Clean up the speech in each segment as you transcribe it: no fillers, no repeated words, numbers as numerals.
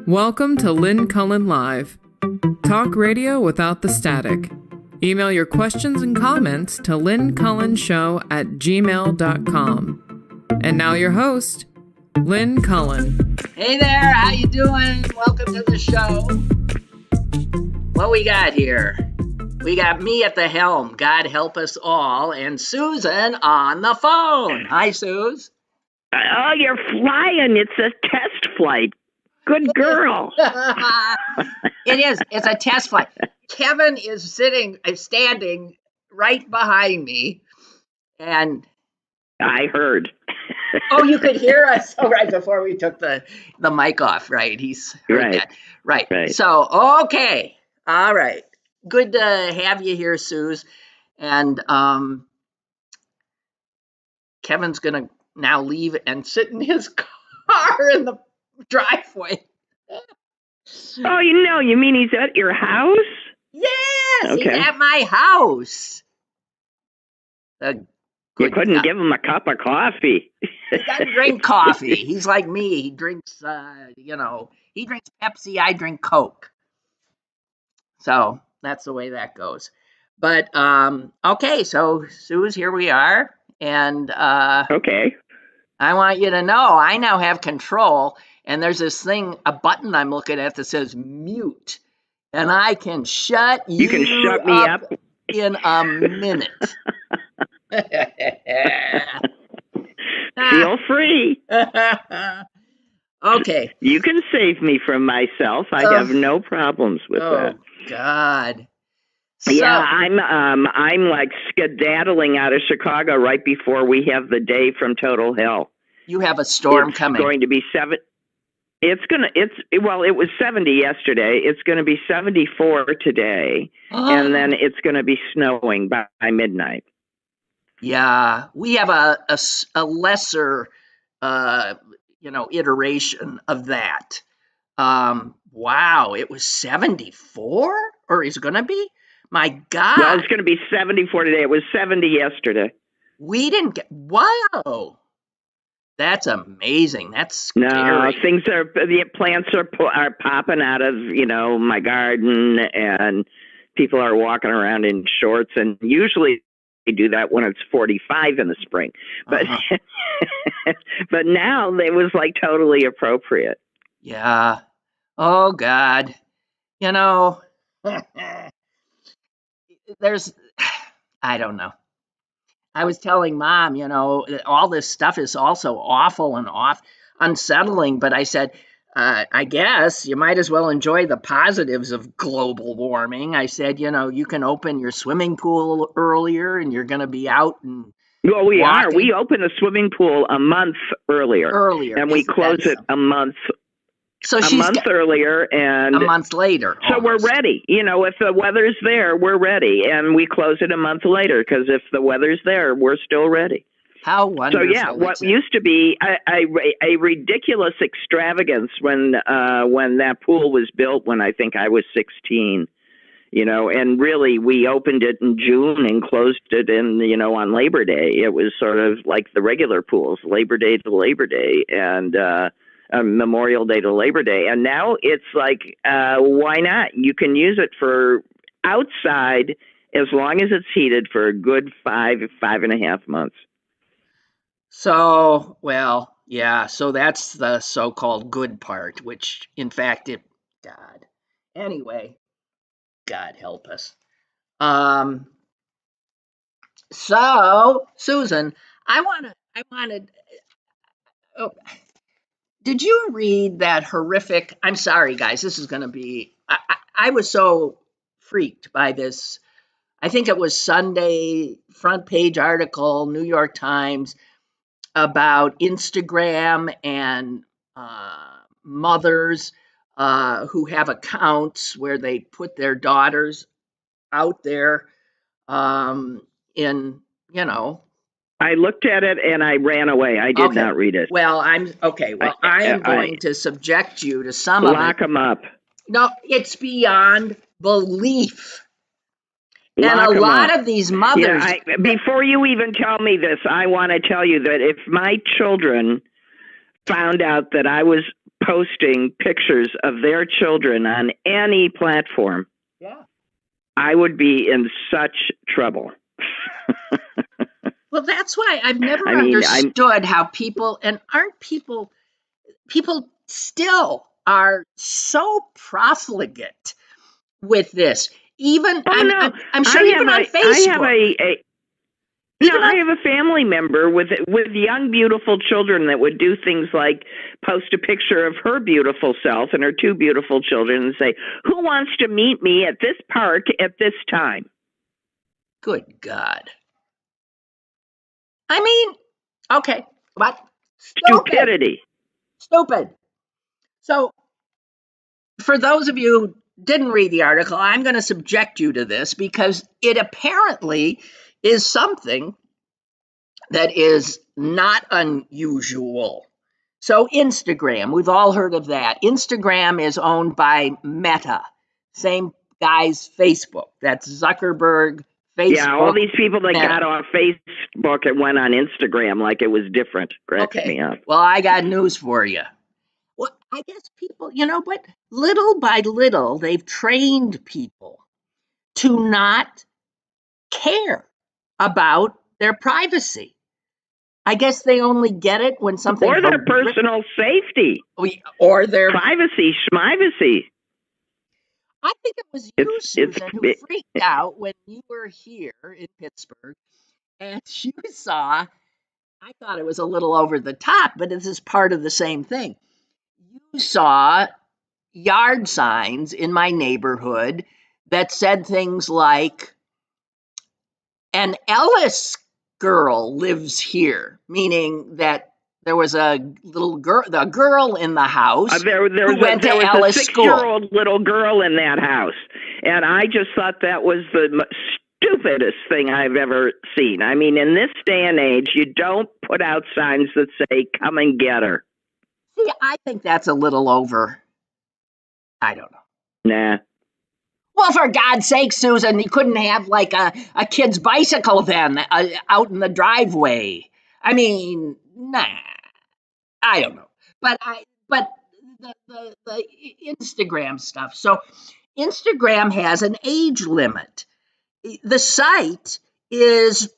Welcome to Lynn Cullen Live. Talk radio without the static. Email your questions and comments to lynncullenshow@gmail.com. And now your host, Lynn Cullen. Hey there, how you doing? Welcome to the show. What we got here? We got me at the helm, God help us all, and Susan on the phone. Hi, Suze. Oh, you're flying. It's a test flight. Good girl. It is. It's a test flight. Kevin is standing right behind me, and I heard. Oh, you could hear us right before we took the mic off, right? He's heard that. Right. So, okay. All right. Good to have you here, Suze. And Kevin's going to now leave and sit in his car in the driveway. Oh, you mean he's at your house? Yes, okay. He's at my house. You couldn't give him a cup of coffee. He doesn't drink coffee. He's like me. He drinks, he drinks Pepsi. I drink Coke. So that's the way that goes. But, okay, so Suze, here we are. And okay. I want you to know I now have control. And there's this thing, a button I'm looking at that says mute. And I can shut you can shut me up in a minute. Feel free. Okay. You can save me from myself. I have no problems with that. Oh, God. So, yeah, I'm like skedaddling out of Chicago right before we have the day from total hell. You have a storm coming. It's going to be it was 70 yesterday. It's going to be 74 today. And then it's going to be snowing by midnight. Yeah, we have a lesser, iteration of that. Wow, it was 74? Or is it going to be? My God. Well, it's going to be 74 today. It was 70 yesterday. We didn't get, wow. That's amazing. That's scary. No, the plants are popping out of, my garden, and people are walking around in shorts, and usually they do that when it's 45 in the spring. But but now it was like totally appropriate. Yeah. Oh, God. I don't know. I was telling Mom, all this stuff is also awful and unsettling, but I said, I guess you might as well enjoy the positives of global warming. I said, you can open your swimming pool earlier and you're going to be out and well, we walking. are. We open the swimming pool a month earlier. And we close it a month earlier and a month later. So almost. We're ready. If the weather's there, we're ready. And we close it a month later because if the weather's there, we're still ready. How wonderful. So, yeah, what used to be a ridiculous extravagance when that pool was built when I think I was 16, and really we opened it in June and closed it on Labor Day. It was sort of like the regular pools, Labor Day to Labor Day. And, Memorial Day to Labor Day. And now it's like, why not? You can use it for outside as long as it's heated for a good 5.5 months. So, well, yeah, so that's the so-called good part, which in fact God. Anyway, God help us. So, Susan, did you read that horrific, I'm sorry, guys, this is going to be, I was so freaked by this. I think it was Sunday front page article, New York Times, about Instagram and mothers who have accounts where they put their daughters out there I looked at it and I ran away. I did not read it. Well, I'm going to subject you to some of it. Lock them up. No, it's beyond belief. And a lot of these mothers... Yeah, before you even tell me this, I want to tell you that if my children found out that I was posting pictures of their children on any platform, Yeah. I would be in such trouble. Well, that's why I've never I mean, understood how people, and aren't people still are so profligate with this. Even oh no, I'm sure even on Facebook. I have a family member with young, beautiful children that would do things like post a picture of her beautiful self and her two beautiful children and say, "Who wants to meet me at this park at this time?" Good God. I mean, okay, what? Stupidity. Stupid. So, for those of you who didn't read the article, I'm going to subject you to this because it apparently is something that is not unusual. So, Instagram, we've all heard of that. Instagram is owned by Meta, same guy's Facebook. That's Zuckerberg, Facebook. Yeah, all these people that Meta. got off Facebook and went on Instagram like it was different. Cracks me up. Well, I got news for you. Well, I guess people, but little by little, they've trained people to not care about their privacy. I guess they only get it when something or their personal safety, or their privacy, schmivacy. I think it was you, Susan, who freaked out when you were here in Pittsburgh, and you saw. I thought it was a little over the top, but this is part of the same thing. You saw yard signs in my neighborhood that said things like, "An Ellis girl lives here," meaning that there was a girl in the house there was a 6-year-old little girl in that house, and I just thought that was the stupidest thing I've ever seen. I mean, in this day and age, you don't put out signs that say, "Come and get her." See, I think that's a little over. I don't know. Nah. Well, for God's sake, Susan, you couldn't have like a kid's bicycle then out in the driveway. I mean, nah, I don't know. But the Instagram stuff. So Instagram has an age limit. The site is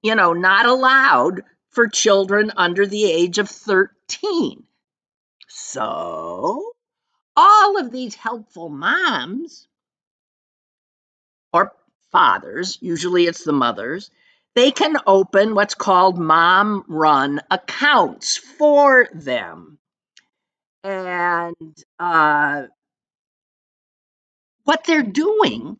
not allowed for children under the age of 13. So all of these helpful moms or fathers, usually it's the mothers, they can open what's called mom run accounts for them. And what they're doing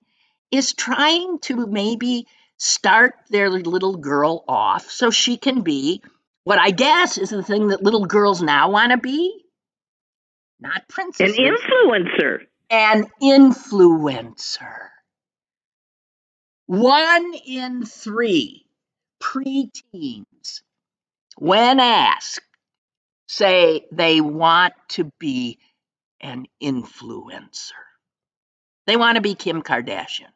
is trying to maybe start their little girl off so she can be what I guess is the thing that little girls now want to be. Not princesses. An influencer. An influencer. 1 in 3 preteens, when asked, say they want to be an influencer. They want to be Kim Kardashian.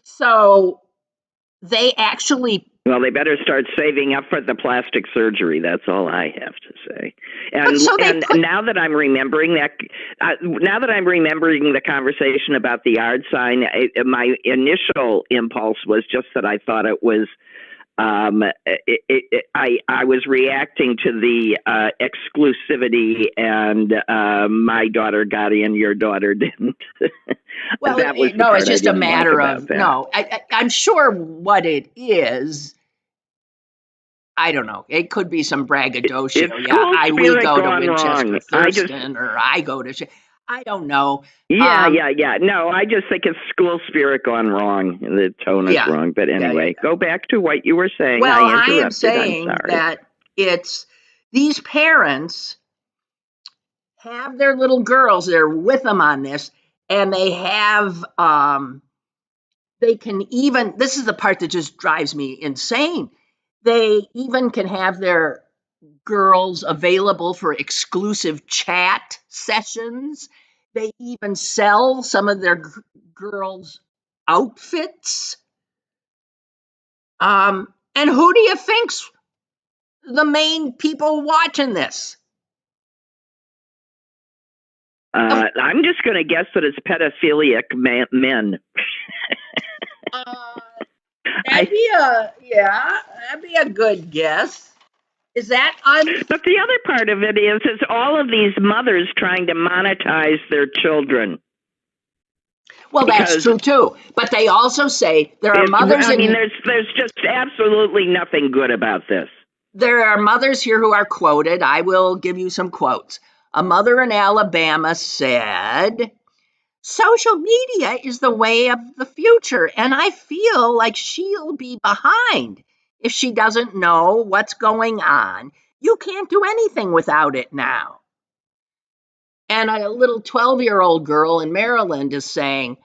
So they actually. Well, they better start saving up for the plastic surgery. That's all I have to say. And now that I'm remembering the conversation about the yard sign, my initial impulse was just that I thought it was. I was reacting to the exclusivity and my daughter got in, your daughter didn't. Well, it's just a matter of I'm sure what it is. I don't know. It could be some braggadocio. We go to Winchester Thurston, or I go to. I don't know. Yeah. No, I just think it's school spirit gone wrong. The tone is wrong. But anyway, go back to what you were saying. Well, I am saying that it's these parents have their little girls. They're with them on this, and they have. They can even. This is the part that just drives me insane. They even can have their girls available for exclusive chat sessions. They even sell some of their girls' outfits. And who do you think's the main people watching this? I'm just going to guess that it's pedophilic men. That'd be a good guess. Is that But the other part of it is all of these mothers trying to monetize their children. Well, that's true too. But they also say there are mothers. There's just absolutely nothing good about this. There are mothers here who are quoted. I will give you some quotes. A mother in Alabama said, "Social media is the way of the future, and I feel like she'll be behind if she doesn't know what's going on. You can't do anything without it now." And a little 12-year-old girl in Maryland is saying,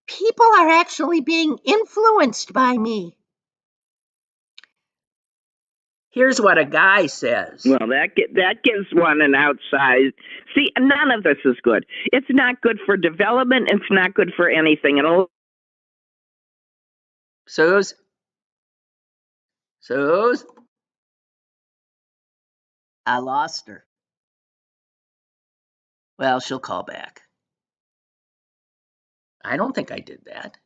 "People are actually being influenced by me." Here's what a guy says. Well, that gives one an outside. See, none of this is good. It's not good for development. It's not good for anything. Suze? I lost her. Well, she'll call back. I don't think I did that.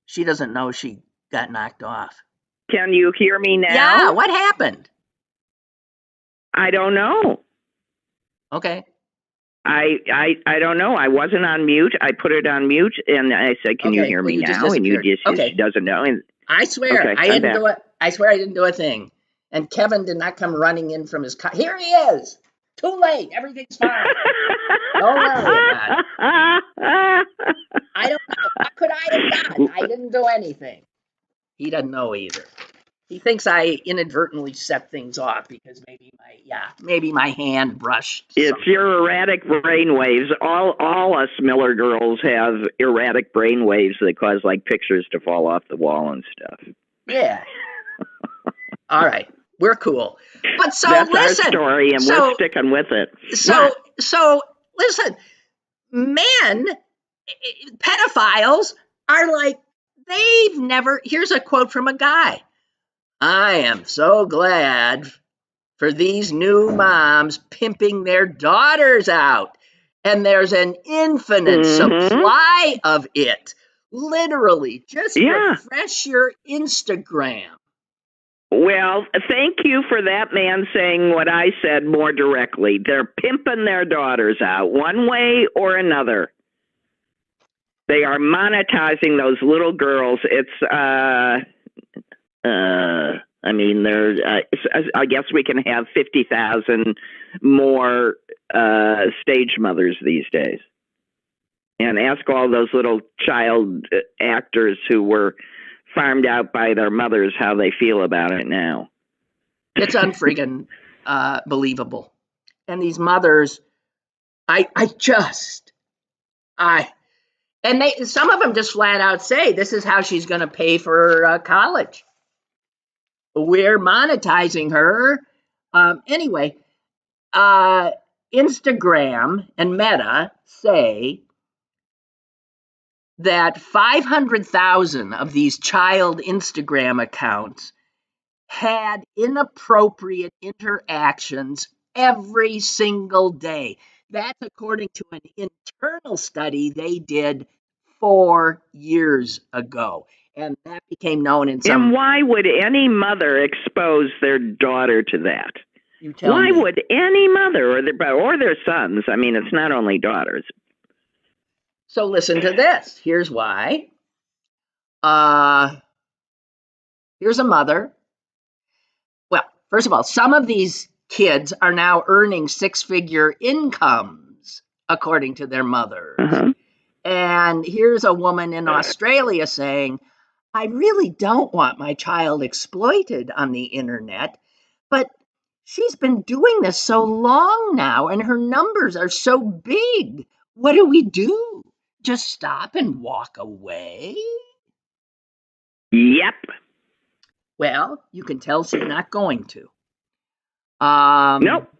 She doesn't know she got knocked off. Can you hear me now? Yeah, what happened? I don't know. Okay. I don't know. I wasn't on mute. I put it on mute, and I said, "Can you hear me now?" And she doesn't know. And I swear, I didn't do it. I swear I didn't do a thing. And Kevin did not come running in from his car. Here he is. Too late. Everything's fine. Don't worry about it. I don't know. What could I have done? I didn't do anything. He doesn't know either. He thinks I inadvertently set things off because maybe my hand brushed. It's your erratic brain waves. All us Miller girls have erratic brain waves that cause like pictures to fall off the wall and stuff. Yeah. All right. We're cool. But so that's listen, our story, and we're sticking with it. So listen, men, pedophiles are like, they've never. Here's a quote from a guy. "I am so glad for these new moms pimping their daughters out. And there's an infinite supply of it. Literally, just refresh your Instagram." Well, thank you for that man saying what I said more directly. They're pimping their daughters out one way or another. They are monetizing those little girls. It's, I guess we can have 50,000 more stage mothers these days. And ask all those little child actors who were farmed out by their mothers how they feel about it now. It's unfreaking believable. And these mothers, some of them just flat out say this is how she's going to pay for college. We're monetizing her. Anyway, Instagram and Meta say that 500,000 of these child Instagram accounts had inappropriate interactions every single day. That's according to an internal study they did 4 years ago. And that became known in some... And why would any mother expose their daughter to that? You tell me. Why would any mother or their sons? I mean, it's not only daughters. So listen to this. Here's why. Here's a mother. Well, first of all, some of these kids are now earning 6-figure incomes, according to their mothers. And here's a woman in Australia saying, "I really don't want my child exploited on the internet, but she's been doing this so long now and her numbers are so big. What do we do? Just stop and walk away?" Yep. Well, you can tell she's not going to. Nope.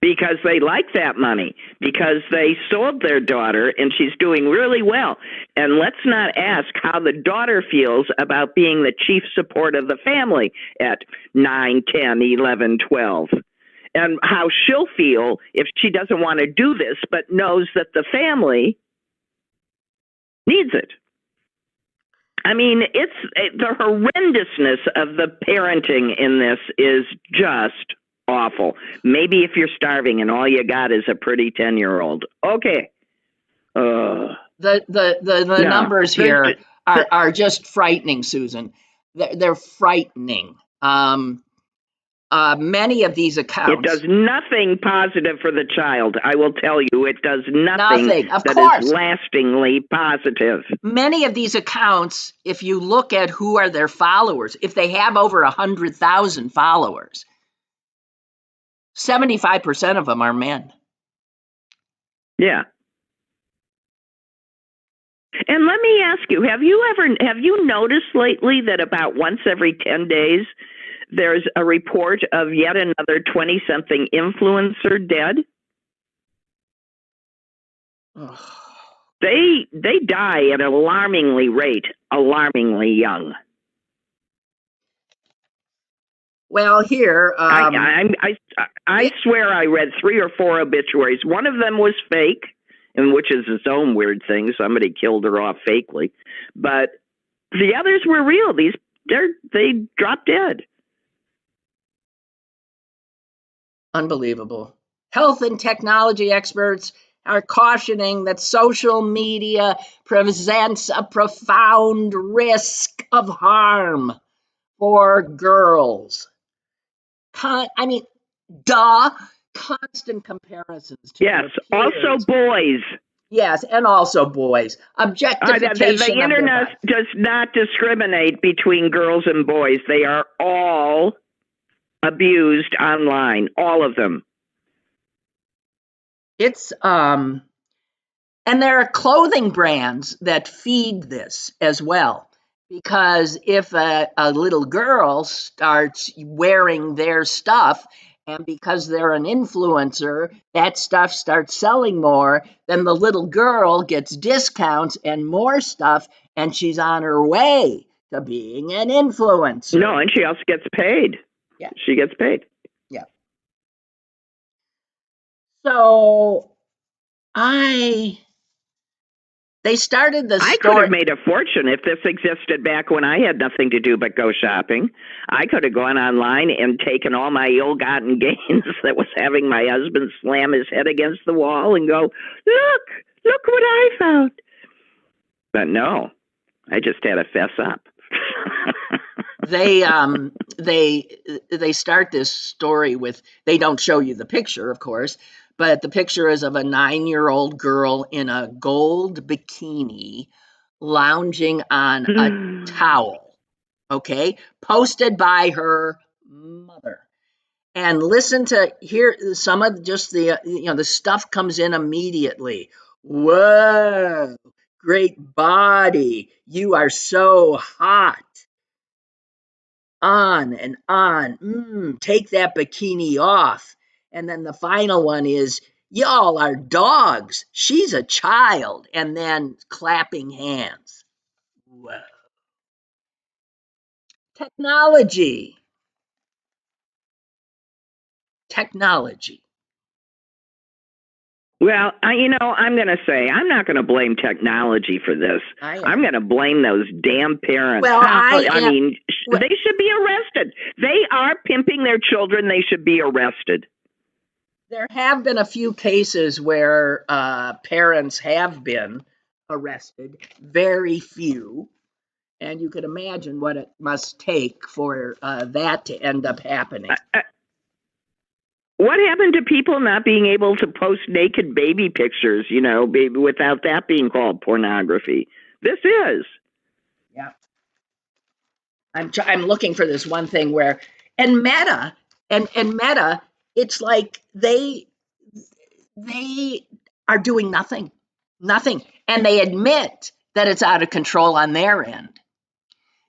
because they like that money, because they sold their daughter and she's doing really well. And let's not ask how the daughter feels about being the chief support of the family at 9, 10, 11, 12. And how she'll feel if she doesn't want to do this, but knows that the family needs it. I mean, the horrendousness of the parenting in this is just awful. Maybe if you're starving and all you got is a pretty 10-year-old. Okay. The numbers here are just frightening, Susan. They're frightening. Many of these accounts. It does nothing positive for the child. I will tell you, it does nothing of that course. is lastingly positive. Many of these accounts, if you look at who are their followers, if they have over 100,000 followers, 75% of them are men. Yeah. And let me ask you, have you noticed lately that about once every 10 days, there's a report of yet another 20-something influencer dead? They die at an alarmingly rate, alarmingly young. Well, here I swear I read 3 or 4 obituaries. One of them was fake, and which is its own weird thing. Somebody killed her off fakely, but the others were real. They dropped dead. Unbelievable. Health and technology experts are cautioning that social media presents a profound risk of harm for girls. Constant comparisons to yes, also boys. Yes, and also boys. Objectification. The internet does not discriminate between girls and boys. They are all abused online, all of them. It's and there are clothing brands that feed this as well, because if a little girl starts wearing their stuff, and because they're an influencer, that stuff starts selling more, then the little girl gets discounts and more stuff, and she's on her way to being an influencer. No, and she also gets paid. Yeah. She gets paid. Yeah. So they started the I story. could have made a fortune if this existed back when I had nothing to do but go shopping. I could have gone online and taken all my ill-gotten gains that was having my husband slam his head against the wall and go, look what I found. But no, I just had to fess up. They start this story with, they don't show you the picture, of course, but the picture is of a 9-year-old girl in a gold bikini lounging on a towel, okay, posted by her mother. And listen to hear some of just the stuff comes in immediately. Whoa, great body. You are so hot. On and on. Take that bikini off. And then the final one is, y'all are dogs. She's a child. And then clapping hands. Whoa. Technology. Well, I'm going to say, I'm not going to blame technology for this. I'm going to blame those damn parents. Well, they should be arrested. They are pimping their children. They should be arrested. There have been a few cases where parents have been arrested, very few. And you could imagine what it must take for that to end up happening. What happened to people not being able to post naked baby pictures, without that being called pornography? This is. Yeah. I'm looking for this one thing where, and Meta, it's like they are doing nothing. And they admit that it's out of control on their end.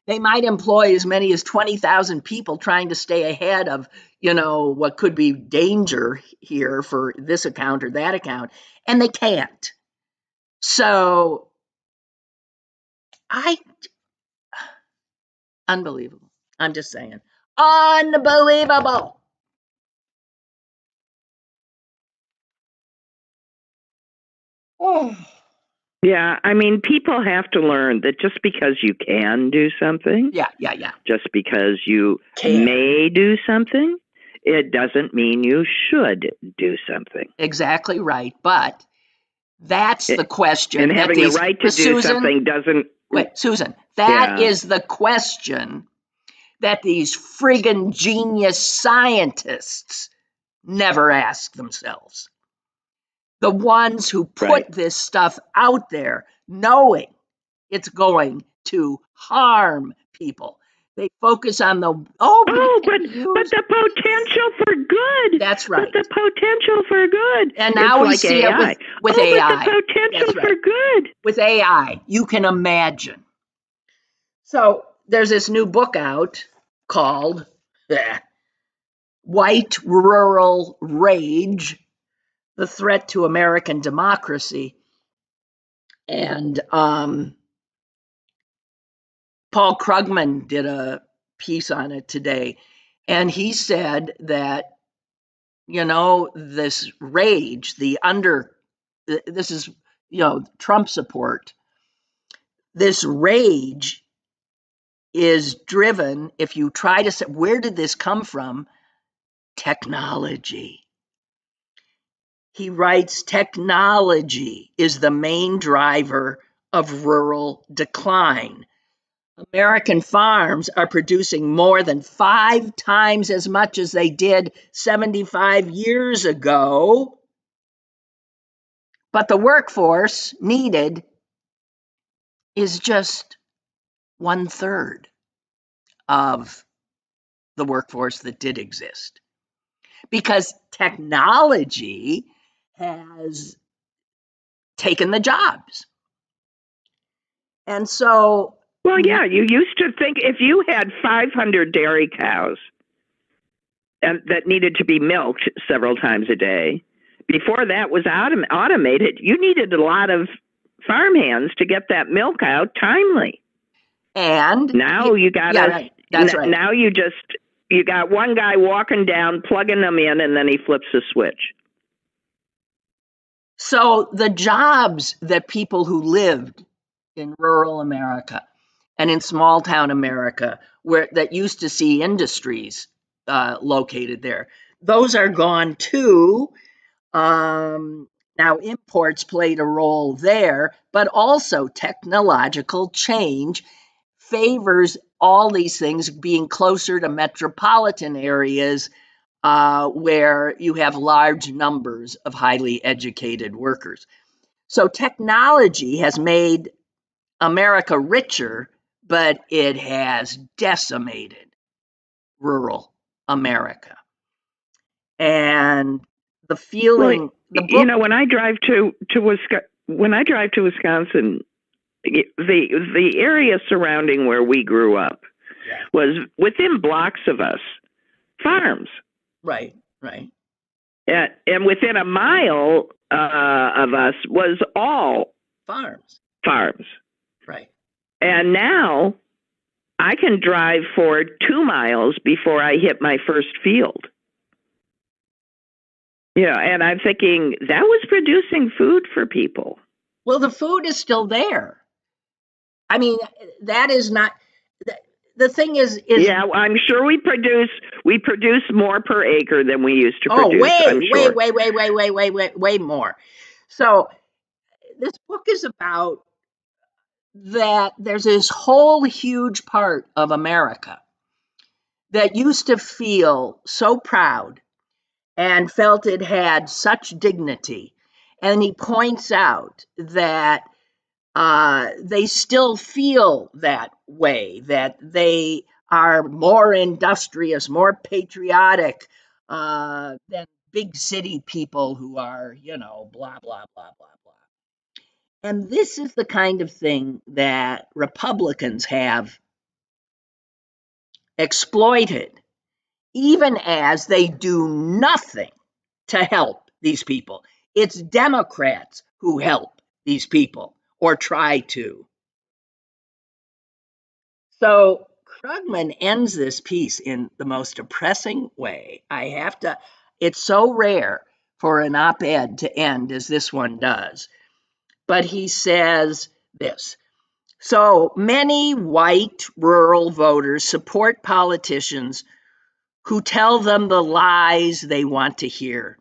They might employ as many as 20,000 people trying to stay ahead of, what could be danger here for this account or that account, and they can't. So unbelievable. I'm just saying. Unbelievable. Oh. Yeah, I mean, people have to learn that just because you can do something, Yeah. just because you Can. may do something, it doesn't mean you should do something. Exactly right. But that's the question. And having the right to do something doesn't. Wait, Susan, that is the question that these friggin' genius scientists never ask themselves. The ones who put this stuff out there knowing it's going to harm people. They focus on the but the potential for good. That's right. But the potential for good. And now we see AI. it with AI. But the potential for good. With AI, you can imagine. So there's this new book out called White Rural Rage: The Threat to American Democracy. And Paul Krugman did a piece on it today, and he said that, this rage, this is, Trump support, this rage is driven, if you try to say, where did this come from? Technology. He writes, technology is the main driver of rural decline. American farms are producing more than 5 times as much as they did 75 years ago, but the workforce needed is just 1/3 of the workforce that did exist, because technology has taken the jobs. And so, well, yeah, you used to think if you had 500 dairy cows and that needed to be milked several times a day, before that was automated, you needed a lot of farmhands to get that milk out timely. And now you got right. That's right. Now you got one guy walking down, plugging them in, and then he flips a switch. So the jobs that people who lived in rural America and in small town America, that used to see industries located there, those are gone too. Now imports played a role there, but also technological change favors all these things being closer to metropolitan areas where you have large numbers of highly educated workers. So technology has made America richer, but it has decimated rural America. And the feeling, when I drive to Wisconsin, the area surrounding where we grew up was within blocks of us, farms. Right. And within a mile of us was all farms. Right. And now I can drive for 2 miles before I hit my first field. Yeah, and I'm thinking that was producing food for people. Well, the food is still there. I mean, that is not. The thing is yeah, I'm sure we produce more per acre than we used to produce. Way more. So this book is about that. There's this whole huge part of America that used to feel so proud and felt it had such dignity, and he points out that they still feel that way, that they are more industrious, more patriotic than big city people who are, blah, blah, blah, blah, blah. And this is the kind of thing that Republicans have exploited, even as they do nothing to help these people. It's Democrats who help these people or try to. So Krugman ends this piece in the most depressing way. It's so rare for an op ed to end as this one does. But he says this: so many white rural voters support politicians who tell them the lies they want to hear.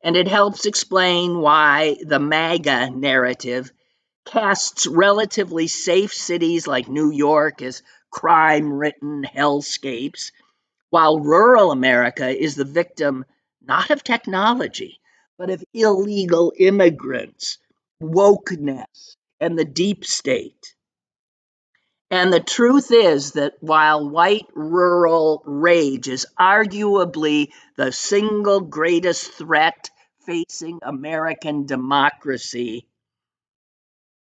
And it helps explain why the MAGA narrative casts relatively safe cities like New York as crime-ridden hellscapes, while rural America is the victim not of technology, but of illegal immigrants, wokeness, and the deep state. And the truth is that while white rural rage is arguably the single greatest threat facing American democracy,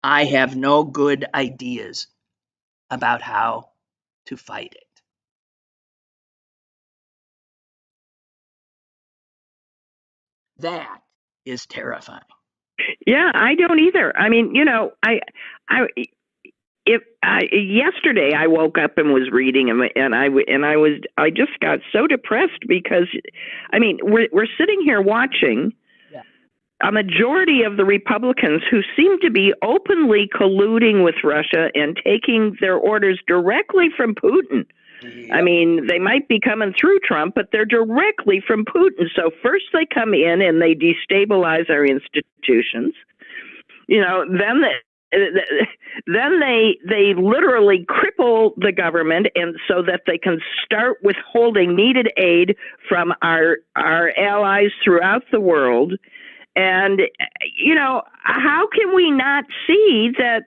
I have no good ideas about how to fight it. That is terrifying. Yeah, I don't either. I mean, I if yesterday I woke up and was reading and I just got so depressed because, I mean, we're sitting here watching a majority of the Republicans who seem to be openly colluding with Russia and taking their orders directly from Putin. Yep. I mean, they might be coming through Trump, but they're directly from Putin. So first they come in and they destabilize our institutions. Then they literally cripple the government, and so that they can start withholding needed aid from our allies throughout the world. And how can we not see that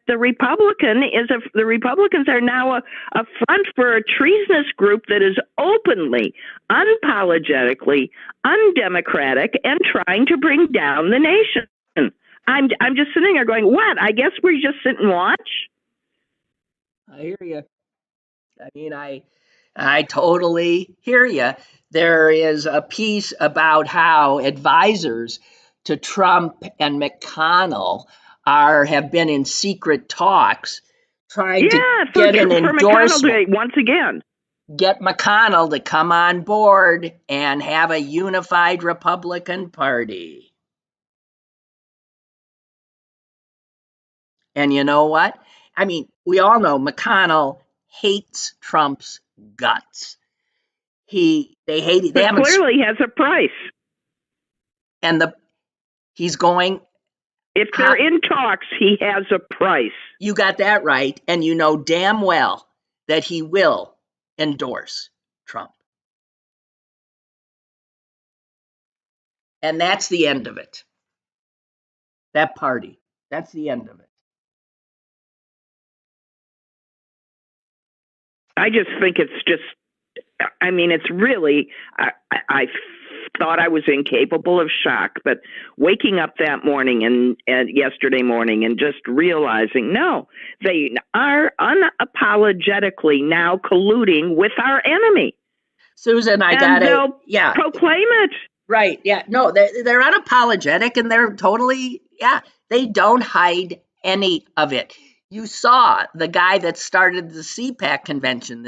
the Republicans are now a front for a treasonous group that is openly, unapologetically undemocratic and trying to bring down the nation? I'm just sitting there going, what? I guess we just sit and watch. I hear you. I mean, I totally hear you. There is a piece about how advisors to Trump and McConnell have been in secret talks trying to get an endorsement. Once again. Get McConnell to come on board and have a unified Republican Party. And you know what? I mean, we all know McConnell hates Trump's guts. They hate it. But clearly has a price. And he's going. If they're in talks, he has a price. You got that right. And you know damn well that he will endorse Trump. And that's the end of it. That party. That's the end of it. I just think it's just, I mean, it's really, I thought I was incapable of shock, but waking up that morning and yesterday morning and just realizing, no, they are unapologetically now colluding with our enemy. Susan, they'll proclaim it. Right, yeah. No, they're unapologetic and they're totally, they don't hide any of it. You saw the guy that started the CPAC convention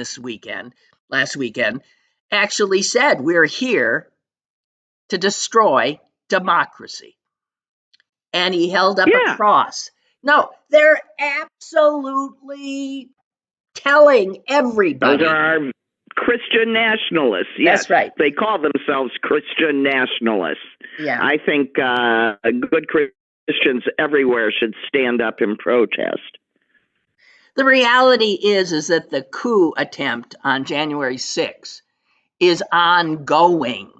last weekend, actually said, we're here to destroy democracy. And he held up a cross. No, they're absolutely telling everybody. Those are our Christian nationalists. Yes, that's right. They call themselves Christian nationalists. Yeah. I think good Christians everywhere should stand up and protest. The reality is that the coup attempt on January 6th is ongoing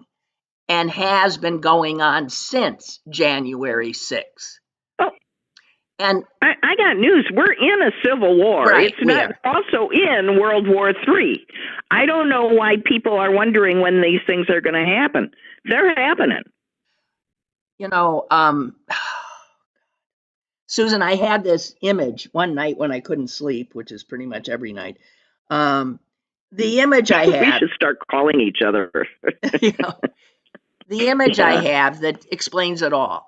and has been going on since January 6th. Oh, and I got news. We're in a civil war. Right, it's not also in World War III. I don't know why people are wondering when these things are going to happen. They're happening. Susan, I had this image one night when I couldn't sleep, which is pretty much every night. The image I We have, should start calling each other. you know, the image I Yeah. have that explains it all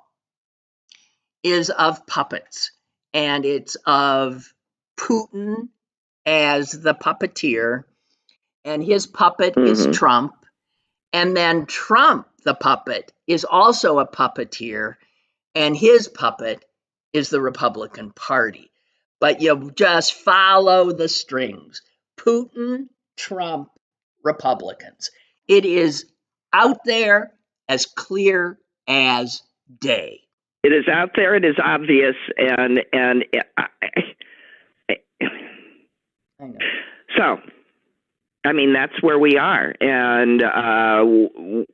is of puppets, and it's of Putin as the puppeteer, and his puppet is Mhm. Trump, and then Trump, the puppet, is also a puppeteer, and his puppet is the Republican Party. But you just follow the strings. Putin, Trump, Republicans. It is out there as clear as day. It is out there. It is obvious, and I know. so. I mean, that's where we are, and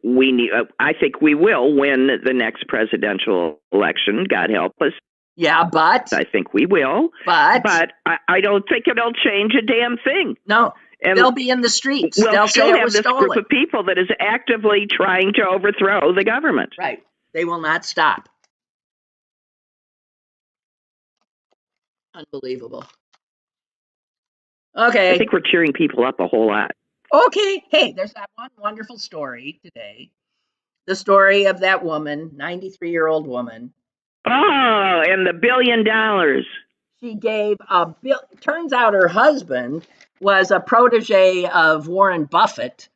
we need. I think we will win the next presidential election. God help us. Yeah, but I think we will. But I don't think it'll change a damn thing. No, and they'll be in the streets. We'll They'll still say it have was this stolen. group of people that is actively trying to overthrow the government. Right. They will not stop. Unbelievable. Okay. I think we're cheering people up a whole lot. Okay. Hey, there's that one wonderful story today. The story of that woman, 93-year-old woman. Oh, and the $1 billion. She gave a bill. Turns out her husband was a protege of Warren Buffett,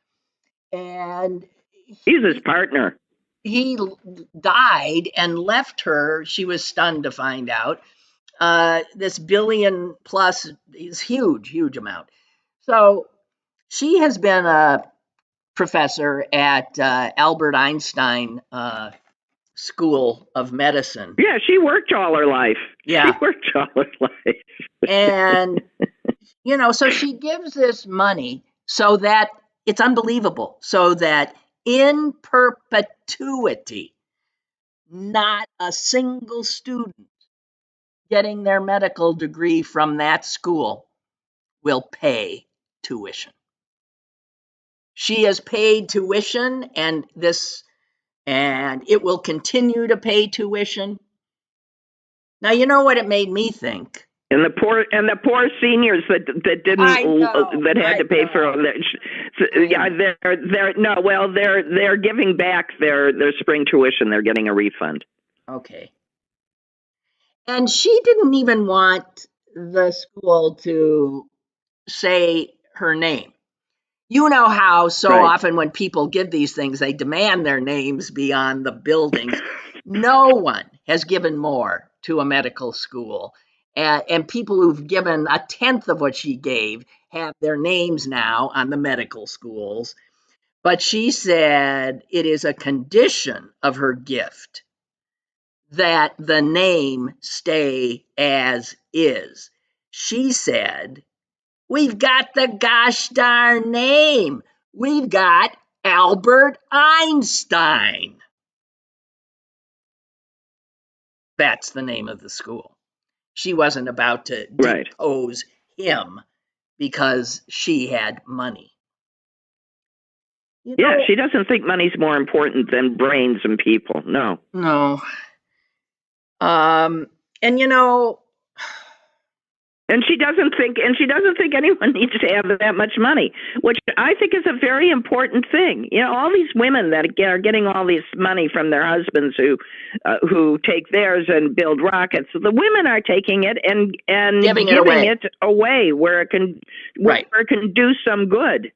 and He's his partner. He died and left her. She was stunned to find out this $1 billion plus is huge amount. So she has been a professor at Albert Einstein School of Medicine. Yeah, she worked all her life. Yeah. She worked all her life. And, so she gives this money so that it's unbelievable. So that in perpetuity, not a single student getting their medical degree from that school will pay tuition. She has paid tuition, and it will continue to pay tuition. Now, you know what it made me think? And the poor seniors that had to pay for they're giving back their spring tuition. They're getting a refund. Okay. And she didn't even want the school to say her name. You know how often when people give these things, they demand their names beyond the buildings. No one has given more to a medical school. And people who've given a tenth of what she gave have their names now on the medical schools. But she said it is a condition of her gift that the name stay as is. She said, "We've got the gosh darn name. We've got Albert Einstein." That's the name of the school. She wasn't about to depose him because she had money. She doesn't think money's more important than brains and people. No. No. And she doesn't think anyone needs to have that much money, which I think is a very important thing. All these women that are getting all this money from their husbands who take theirs and build rockets. The women are taking it and giving it away where it can do some good.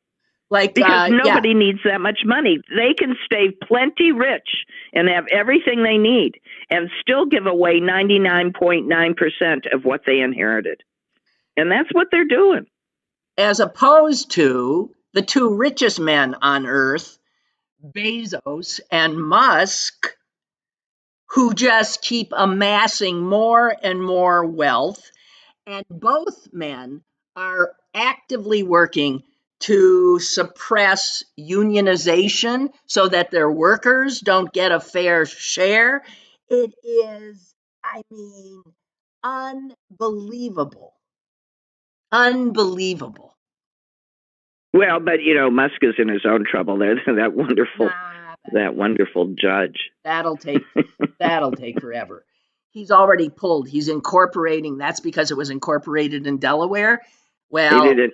Because nobody needs that much money. They can stay plenty rich and have everything they need and still give away 99.9% of what they inherited. And that's what they're doing. As opposed to the two richest men on earth, Bezos and Musk, who just keep amassing more and more wealth. And both men are actively working to suppress unionization so that their workers don't get a fair share. It is, unbelievable. Unbelievable. Well, but Musk is in his own trouble. There's that wonderful judge. That'll take forever. He's already pulled. He's incorporating. That's because it was incorporated in Delaware. Well, he did it.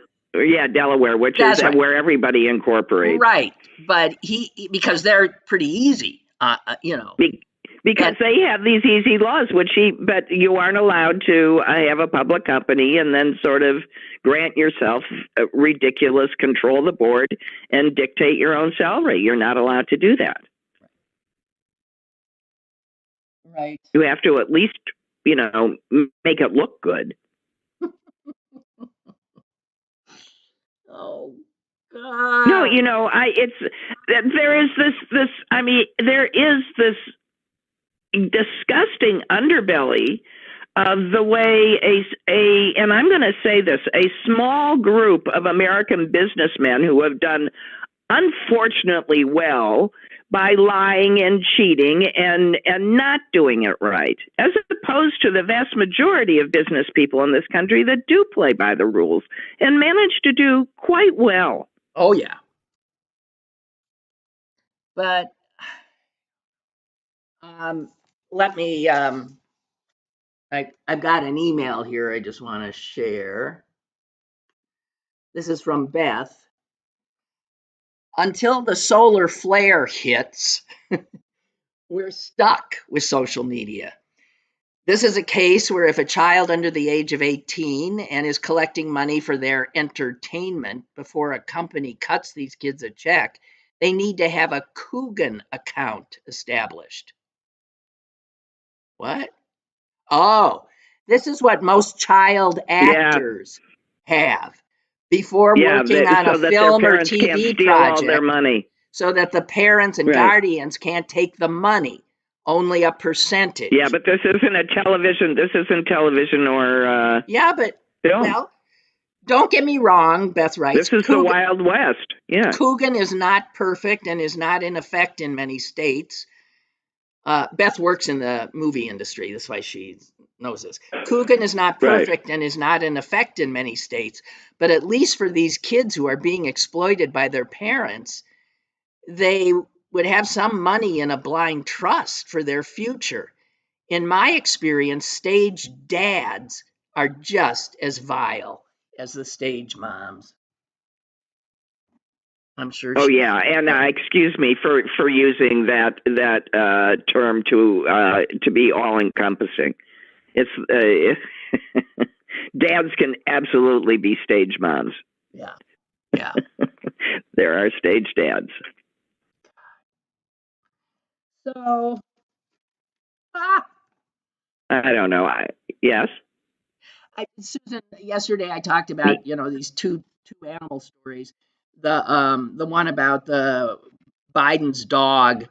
Delaware, which That's is right. where everybody incorporates. Right, but because they're pretty easy, Because they have these easy laws, but you aren't allowed to have a public company and then sort of grant yourself ridiculous control of the board and dictate your own salary. You're not allowed to do that. Right. You have to at least, make it look good. Oh, God. No, there is this disgusting underbelly of the way and I'm going to say this, a small group of American businessmen who have done unfortunately well by lying and cheating and not doing it right, as opposed to the vast majority of business people in this country that do play by the rules and manage to do quite well. Oh, yeah. But let me, I've got an email here I just want to share. This is from Beth. Until the solar flare hits, we're stuck with social media. This is a case where if a child under the age of 18 and is collecting money for their entertainment before a company cuts these kids a check, they need to have a Coogan account established. What? Oh, this is what most child actors have before working on a film or TV project, all their money, so that the parents and guardians can't take the money, only a percentage. Yeah, but this isn't television. This isn't television or but film. Well, don't get me wrong, Beth writes. This is the Wild West. Yeah, Coogan is not perfect and is not in effect in many states. Beth works in the movie industry. That's why she knows this. Coogan is not perfect and is not in effect in many states. But at least for these kids who are being exploited by their parents, they would have some money in a blind trust for their future. In my experience, stage dads are just as vile as the stage moms. I'm sure. Oh yeah, and excuse me for using that term to be all encompassing. It's dads can absolutely be stage moms. Yeah. There are stage dads. So, I don't know. Yes. Susan, yesterday I talked about these two animal stories. The one about the Biden's dog,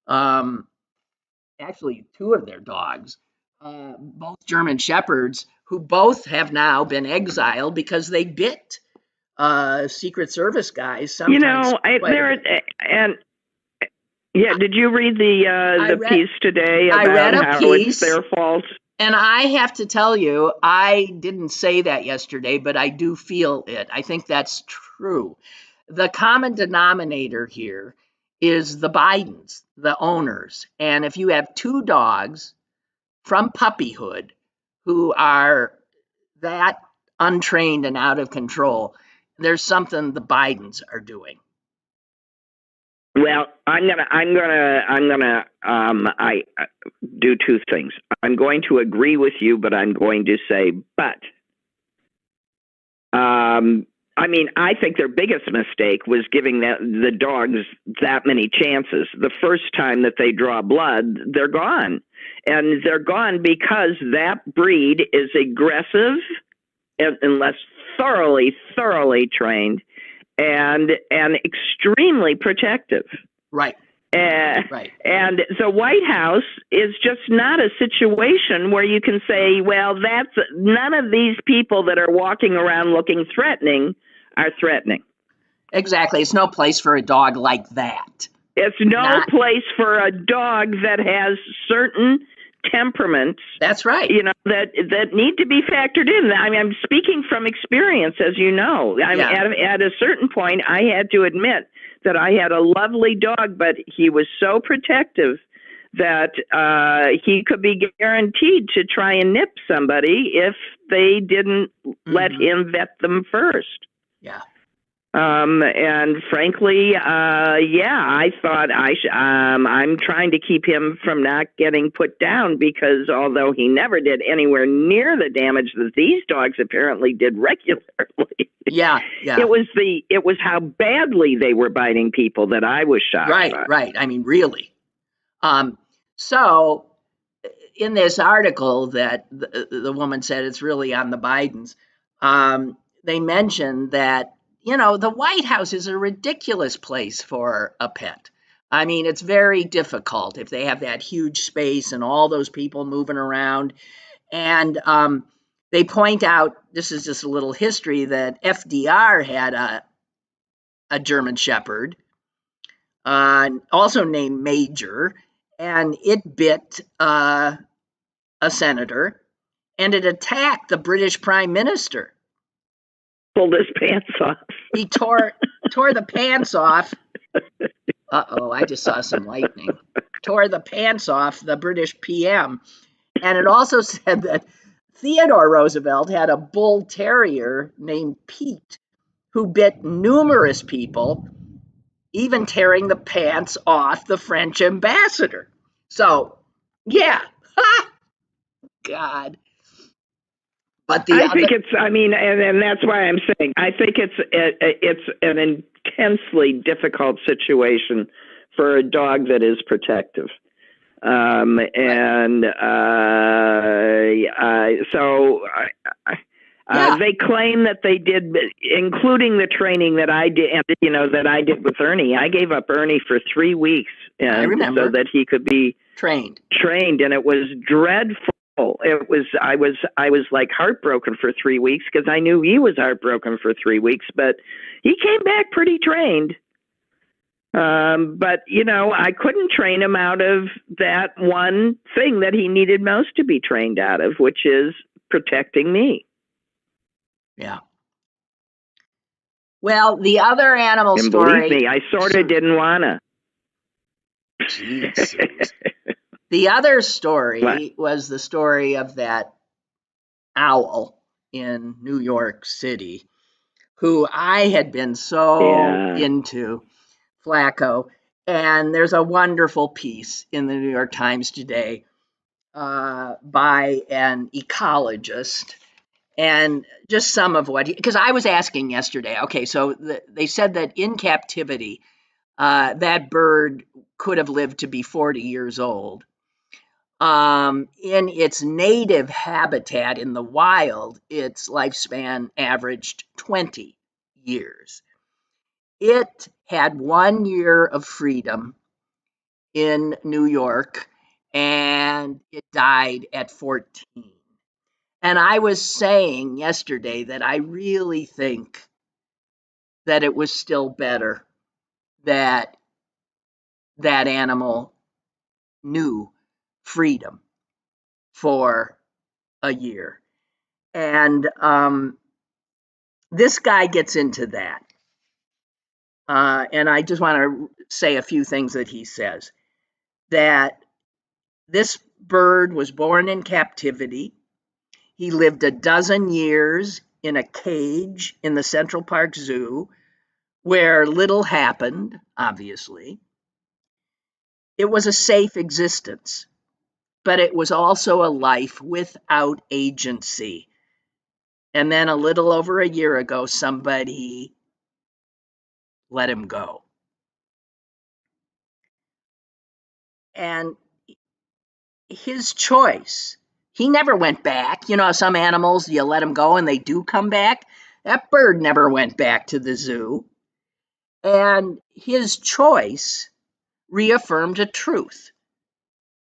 actually two of their dogs, both German Shepherds, who both have now been exiled because they bit Secret Service guys. Sometimes did you read the piece today about how it's their fault? And I have to tell you, I didn't say that yesterday, but I do feel it. I think that's true. The common denominator here is the Bidens, the owners. And if you have two dogs from puppyhood who are that untrained and out of control, there's something the Bidens are doing. Well, I do two things. I'm going to agree with you, but I'm going to say, I think their biggest mistake was giving the dogs that many chances. The first time that they draw blood, they're gone. And they're gone because that breed is aggressive unless thoroughly trained and extremely protective. Right. And the White House is just not a situation where you can say, well, none of these people that are walking around looking threatening are threatening. Exactly. It's no place for a dog like that. It's no place for a dog that has certain temperaments. That's right. That need to be factored in. I'm speaking from experience, as you know. At a certain point, I had to admit that I had a lovely dog, but he was so protective that he could be guaranteed to try and nip somebody if they didn't let him vet them first. Yeah. And frankly, I thought I'm trying to keep him from not getting put down, because although he never did anywhere near the damage that these dogs apparently did regularly, Yeah. it was how badly they were biting people that I was shocked by. Right. I mean, really. So in this article that the woman said it's really on the Bidens, they mentioned that, the White House is a ridiculous place for a pet. I mean, it's very difficult if they have that huge space and all those people moving around. And they point out, this is just a little history, that FDR had a German Shepherd, also named Major, and it bit a senator, and it attacked the British Prime Minister. Pulled his pants off. He tore the pants off. Uh-oh, I just saw some lightning. Tore the pants off the British PM. And it also said that Theodore Roosevelt had a bull terrier named Pete who bit numerous people, even tearing the pants off the French ambassador. So, yeah. God. But I think it's, and that's why I'm saying, I think it's an intensely difficult situation for a dog that is protective. They claim that they did, including the training that I did, that I did with Ernie. I gave up Ernie for 3 weeks, I remember, so that he could be trained, and it was dreadful. It was, I was like heartbroken for 3 weeks, because I knew he was heartbroken for 3 weeks, but he came back pretty trained. But I couldn't train him out of that one thing that he needed most to be trained out of, which is protecting me. Yeah. Well, the other animal and story. Believe me, I sort of didn't wanna. Jesus. The other story was the story of that owl in New York City, who I had been so into, Flacco. And there's a wonderful piece in the New York Times today by an ecologist, and just some of what because I was asking yesterday, okay, so they said that in captivity, that bird could have lived to be 40 years old. In its native habitat in the wild, its lifespan averaged 20 years. It had 1 year of freedom in New York, and it died at 14. And I was saying yesterday that I really think that it was still better that that animal knew freedom for a year. And this guy gets into that. And I just want to say a few things that he says. That this bird was born in captivity. He lived a dozen years in a cage in the Central Park Zoo where little happened, obviously. It was a safe existence, but it was also a life without agency. And then a little over a year ago, somebody let him go. And his choice, he never went back. You know, some animals, you let them go and they do come back. That bird never went back to the zoo. And his choice reaffirmed a truth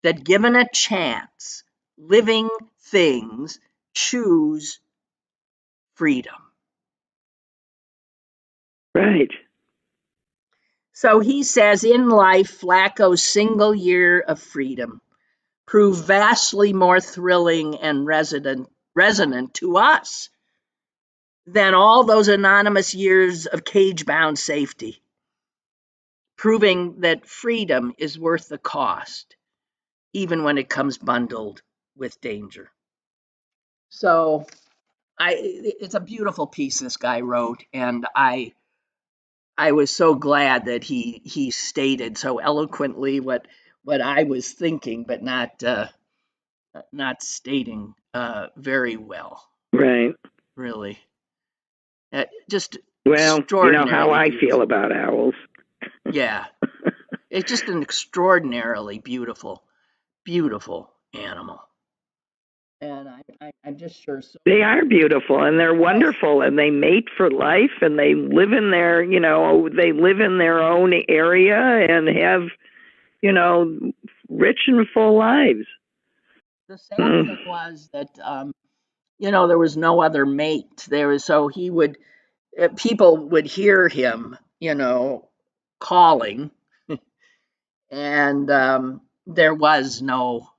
that given a chance, living things choose freedom. Right. So he says, in life, Flacco's single year of freedom proved vastly more thrilling and resonant to us than all those anonymous years of cage-bound safety, proving that freedom is worth the cost, even when it comes bundled with danger. So it's a beautiful piece this guy wrote, and I was so glad that he stated so eloquently what I was thinking, but not stating very well, Right. really. Just Well, you know how extraordinarily I feel beautiful. about owls. Yeah, it's just an extraordinarily beautiful animal, and I'm just sure so. They are beautiful and they're Yes, wonderful and they mate for life and they live in their, they live in their own area and have, you know, rich and full lives. the sad thing was that there was no other mate. So he would people would hear him, calling, and there was no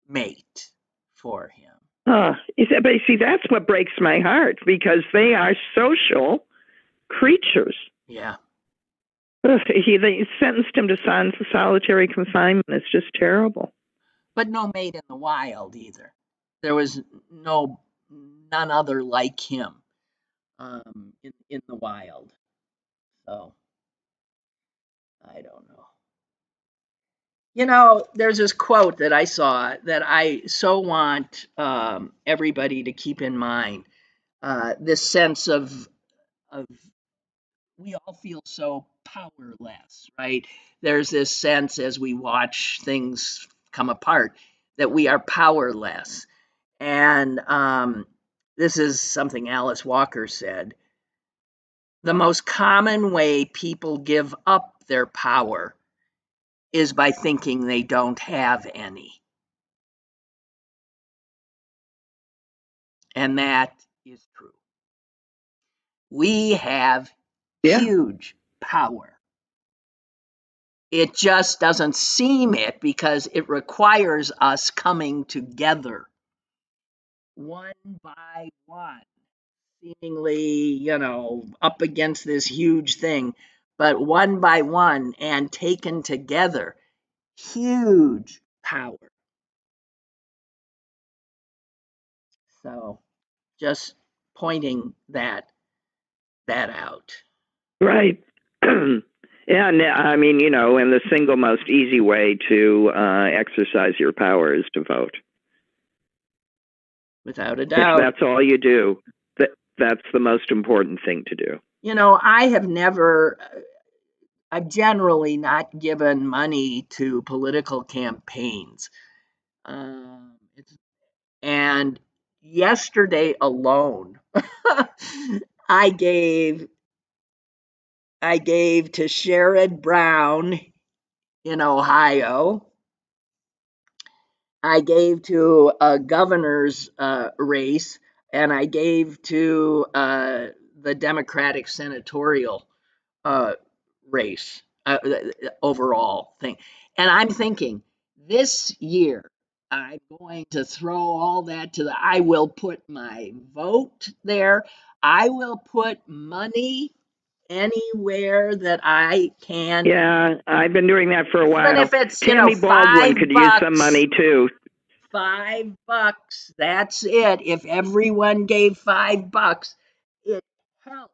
mate for him. But see, that's what breaks my heart because they are social creatures. Yeah, They sentenced him to solitary confinement. It's just terrible. but no mate in the wild either. There was none other like him in the wild. So I don't know. There's this quote that I saw that I so want everybody to keep in mind. This sense of we all feel so powerless, right? There's this sense as we watch things come apart that we are powerless. And this is something Alice Walker said. The most common way people give up their power is by thinking they don't have any. And that is true. We have Yeah. huge power. It just doesn't seem it because it requires us coming together one by one, seemingly, up against this huge thing, but one by one and taken together, huge power. So just pointing that out. Right. Yeah, I mean, and the single most easy way to exercise your power is to vote. Without a If doubt. that's all you do, that's the most important thing to do. I've generally not given money to political campaigns. And yesterday alone, I gave to Sherrod Brown in Ohio. I gave to a governor's race, and I gave to the Democratic senatorial race, overall thing. And I'm thinking this year, I'm going to throw all that I will put my vote there. I will put money anywhere that I can. Yeah, I've been doing that for a Even while. if it's, Tammy Baldwin could use some money too. $5, that's it. If everyone gave $5, it helps.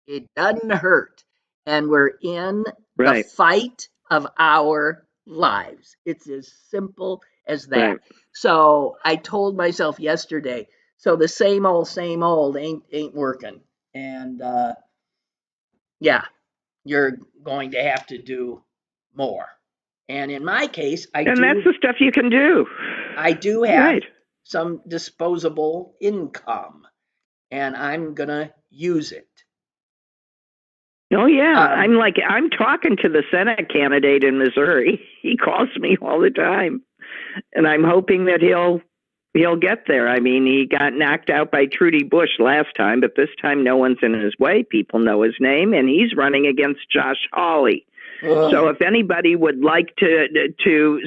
It doesn't hurt. And we're in the Right. fight of our lives. It's as simple as that. Right. So I told myself yesterday, so the same old ain't working. And yeah, you're going to have to do more. And in my case, And that's the stuff you can do. I do have Right. some disposable income, and I'm gonna use it. Oh yeah, I'm talking to the Senate candidate in Missouri. He calls me all the time, and I'm hoping that he'll get there. I mean, he got knocked out by Trudy Bush last time, but this time no one's in his way. People know his name, and he's running against Josh Hawley. Ugh. So if anybody would like to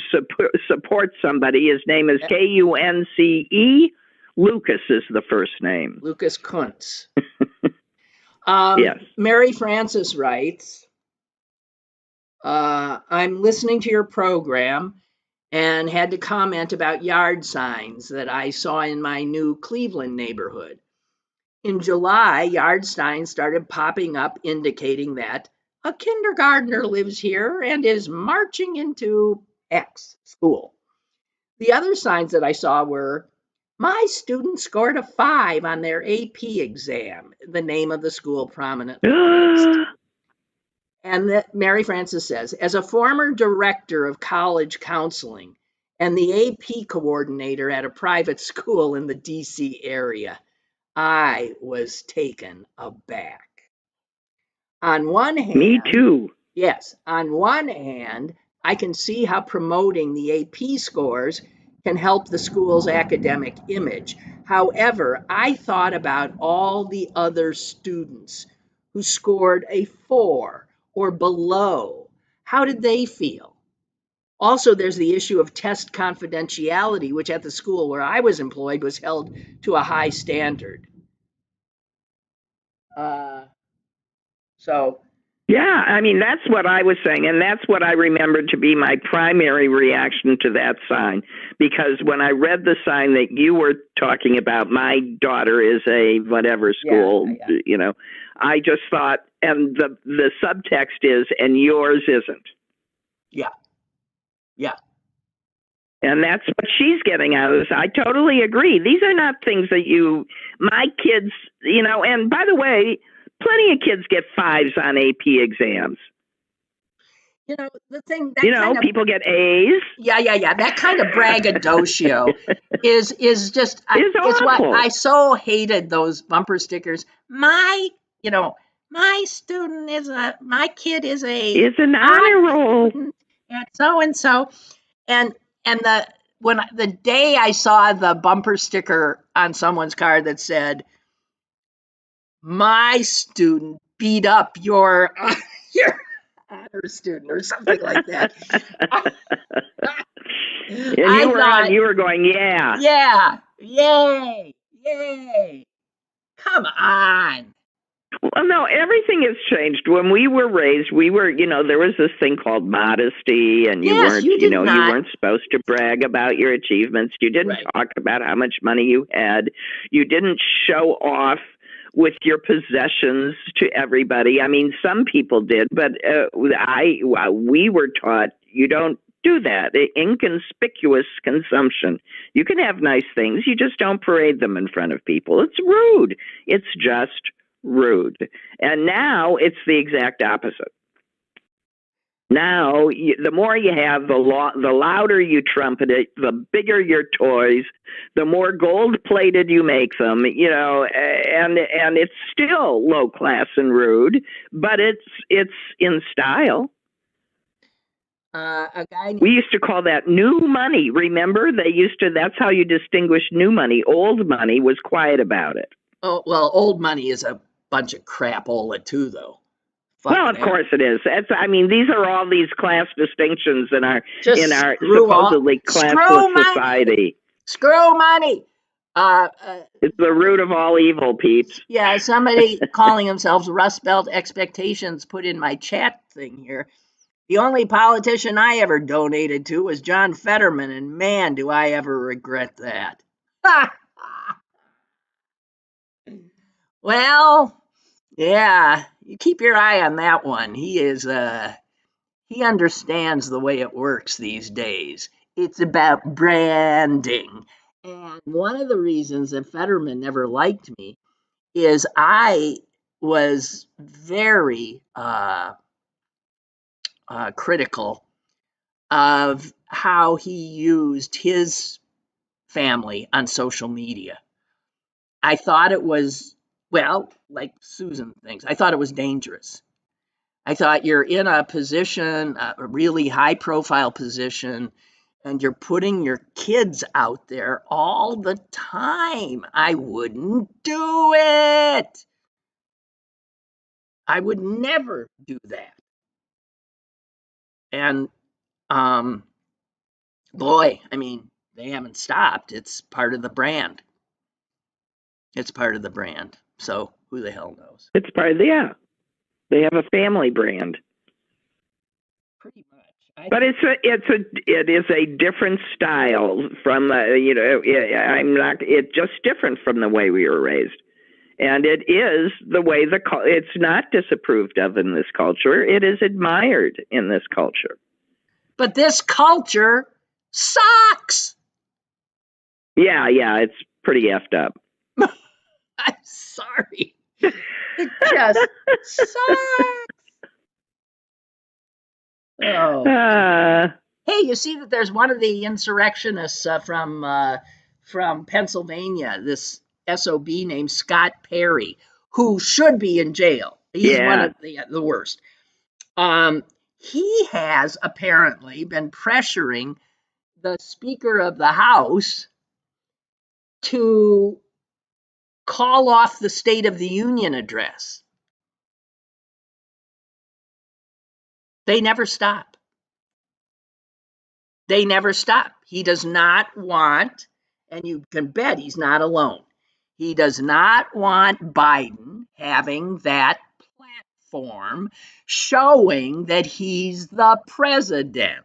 support somebody, his name is Kunce. Lucas is the first name. Lucas Kuntz. Yes. Mary Frances writes, I'm listening to your program and had to comment about yard signs that I saw in my new Cleveland neighborhood. In July, yard signs started popping up indicating that a kindergartner lives here and is marching into X school. The other signs that I saw were, my student scored a 5 on their AP exam, the name of the school prominently placed. And Mary Frances says, as a former director of college counseling and the AP coordinator at a private school in the DC area, I was taken aback. On one hand, Me too. Yes, on one hand, I can see how promoting the AP scores can help the school's academic image. However, I thought about all the other students who scored a 4 or below. How did they feel? Also, there's the issue of test confidentiality, which at the school where I was employed was held to a high standard. So Yeah, I mean, that's what I was saying, and that's what I remembered to be my primary reaction to that sign. Because when I read the sign that you were talking about, my daughter is a whatever school, I just thought, and the subtext is, and yours isn't. Yeah. And that's what she's getting out of this. I totally agree. These are not things that my kids, and by the way, plenty of kids get 5s on AP exams. The thing that people get A's. Yeah. That kind of braggadocio is just it's what I so hated, those bumper stickers. My student my kid is an honor roll at so and so, and the day I saw the bumper sticker on someone's car that said, my student beat up your honor student or something like that. And you were going, yeah, yay. Come on. Well, no, everything has changed. When we were raised, there was this thing called modesty, and you weren't supposed to brag about your achievements. You didn't talk about how much money you had. You didn't show off with your possessions to everybody. I mean, some people did, but we were taught you don't do that. Inconspicuous consumption. You can have nice things, you just don't parade them in front of people. It's rude. It's just rude. And now it's the exact opposite. Now, the more you have, the louder you trumpet it, the bigger your toys, the more gold-plated you make them, and it's still low class and rude, but it's in style. We used to call that new money. Remember, that's how you distinguish new money. Old money was quiet about it. Oh, well, old money is a bunch of crapola too, though. Well, of course it is. These are all these class distinctions in our supposedly classless society. Screw money. It's the root of all evil, peeps. Yeah, somebody calling themselves Rust Belt Expectations put in my chat thing here. The only politician I ever donated to was John Fetterman, and man, do I ever regret that. Well, yeah, you keep your eye on that one. He understands the way it works these days. It's about branding. And one of the reasons that Fetterman never liked me is I was very critical of how he used his family on social media. I thought it was, like Susan thinks, I thought it was dangerous. I thought you're in a position, a really high profile position, and you're putting your kids out there all the time. I wouldn't do it. I would never do that. And boy, they haven't stopped. It's part of the brand. So who the hell knows? It's part of they have a family brand. Pretty much. But it is a different style from it's just different from the way we were raised. And it is the way it's not disapproved of in this culture. It is admired in this culture. But this culture sucks. Yeah, it's pretty effed up. I'm sorry. It just sucks. Oh. Hey, you see that there's one of the insurrectionists from Pennsylvania, this SOB named Scott Perry, who should be in jail. He's one of the worst. He has apparently been pressuring the Speaker of the House to call off the State of the Union address. They never stop. They never stop. He does not want, and you can bet he's not alone, he does not want Biden having that platform showing that he's the president.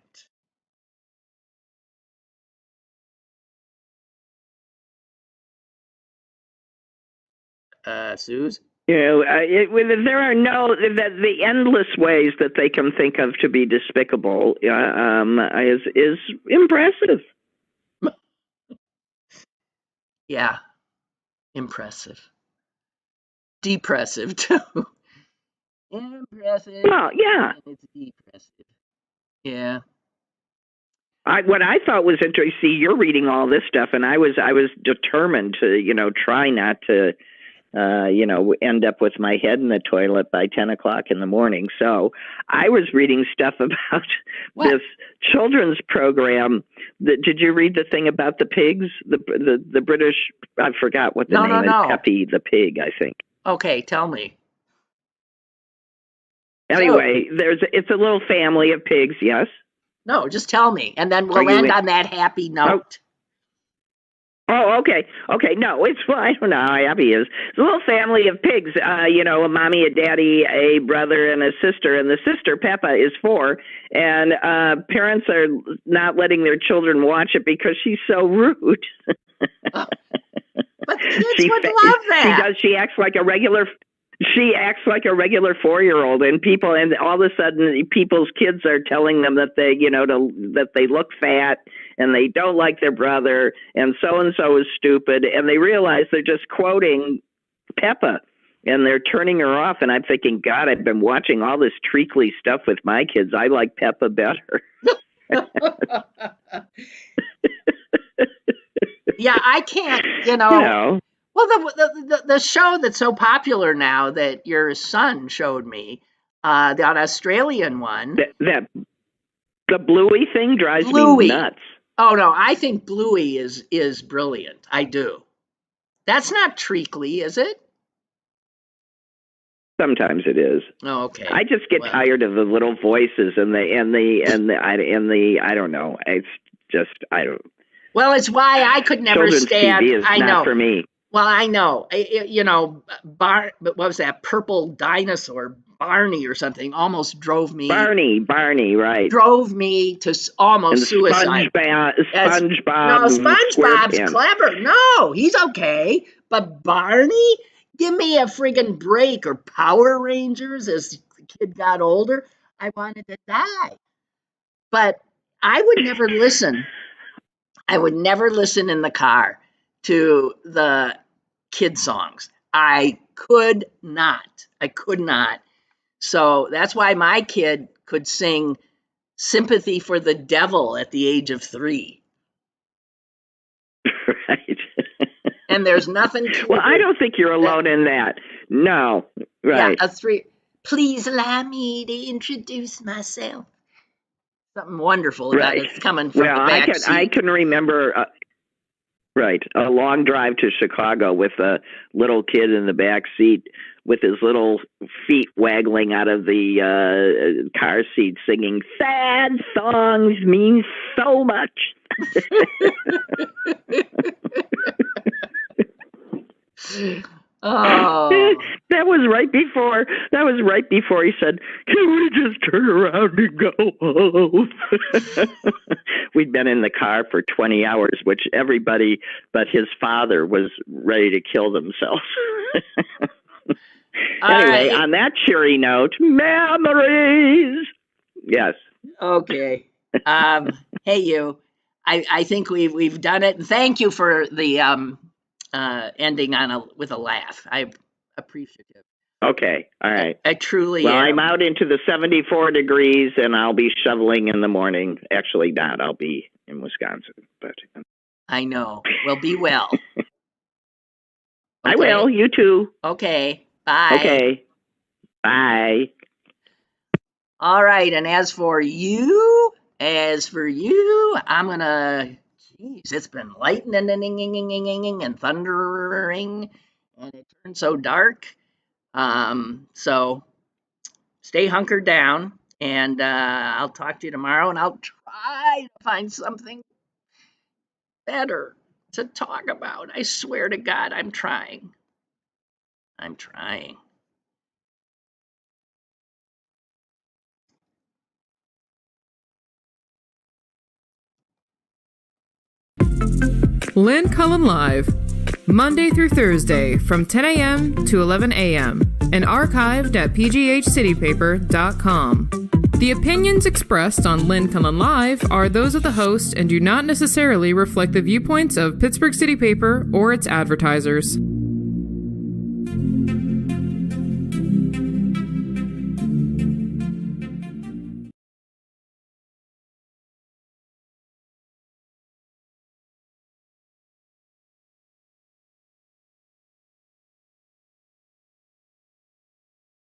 Suze? There are the endless ways that they can think of to be despicable is impressive. Yeah, impressive. Depressive, too. Impressive. Well, yeah. It's depressive. Yeah. What I thought was interesting, see, you're reading all this stuff, and I was determined to, try not to, end up with my head in the toilet by 10 o'clock in the morning. So I was reading stuff about this children's program. Did you read the thing about the pigs? The British, I forgot what the name is. Peppy the pig, I think. Okay, tell me. Anyway, it's a little family of pigs, yes? No, just tell me, and then we'll end on that happy note. Oh, okay. No, I don't know how happy he is. It's a little family of pigs, a mommy, a daddy, a brother, and a sister. And the sister, Peppa, is 4. And parents are not letting their children watch it because she's so rude. But kids would love that. She acts like a regular 4-year-old, and all of a sudden people's kids are telling them that they look fat and they don't like their brother and so is stupid, and they realize they're just quoting Peppa and they're turning her off. And I'm thinking, God, I've been watching all this treacly stuff with my kids. I like Peppa better. Yeah, I can't, Well, the show that's so popular now that your son showed me, that Australian one. The Bluey thing drives me nuts. Oh, no, I think Bluey is brilliant. I do. That's not treacly, is it? Sometimes it is. Oh, okay. I just get tired of the little voices and the I don't know. It's just I don't. Well, it's why I could never Children's stand. TV is not for me. Well, I know. What was that purple dinosaur, Barney or something, almost drove me. Barney, right. Drove me to almost suicide. SpongeBob's clever. No, he's okay. But Barney, give me a friggin' break. Or Power Rangers, as the kid got older, I wanted to die. But I would never listen. I would never listen in the car to the kid songs. I could not. So that's why my kid could sing Sympathy for the Devil at the age of 3. Right. And there's nothing to Well, I don't think you're alone in that. No. Right. Yeah, a 3. Please allow me to introduce myself. Something wonderful about it coming from the back seat. I can remember a long drive to Chicago with a little kid in the back seat with his little feet waggling out of the car seat singing, "Sad songs mean so much." Oh, that was right before he said, "Can we just turn around and go home?" we'd been in the car for 20 hours, which everybody but his father was ready to kill themselves. Anyway, on that cheery note, memories. Yes. Okay. Hey, you. I think we've done it. And thank you for the ending with a laugh. I'm appreciative. Okay. All right. I truly Well, am. I'm out into the 74 degrees, and I'll be shoveling in the morning. Actually, not. I'll be in Wisconsin. But I know. Well, be well. Okay. I will. You too. Okay. Bye. Okay. Bye. All right. And as for you, I'm going to, geez, it's been lightning and thundering, and it turned so dark. So stay hunkered down, and I'll talk to you tomorrow, and I'll try to find something better to talk about. I swear to God, I'm trying. Lynn Cullen Live, Monday through Thursday from 10 a.m. to 11 a.m. and archived at pghcitypaper.com. The opinions expressed on Lynn Cullen Live are those of the host and do not necessarily reflect the viewpoints of Pittsburgh City Paper or its advertisers.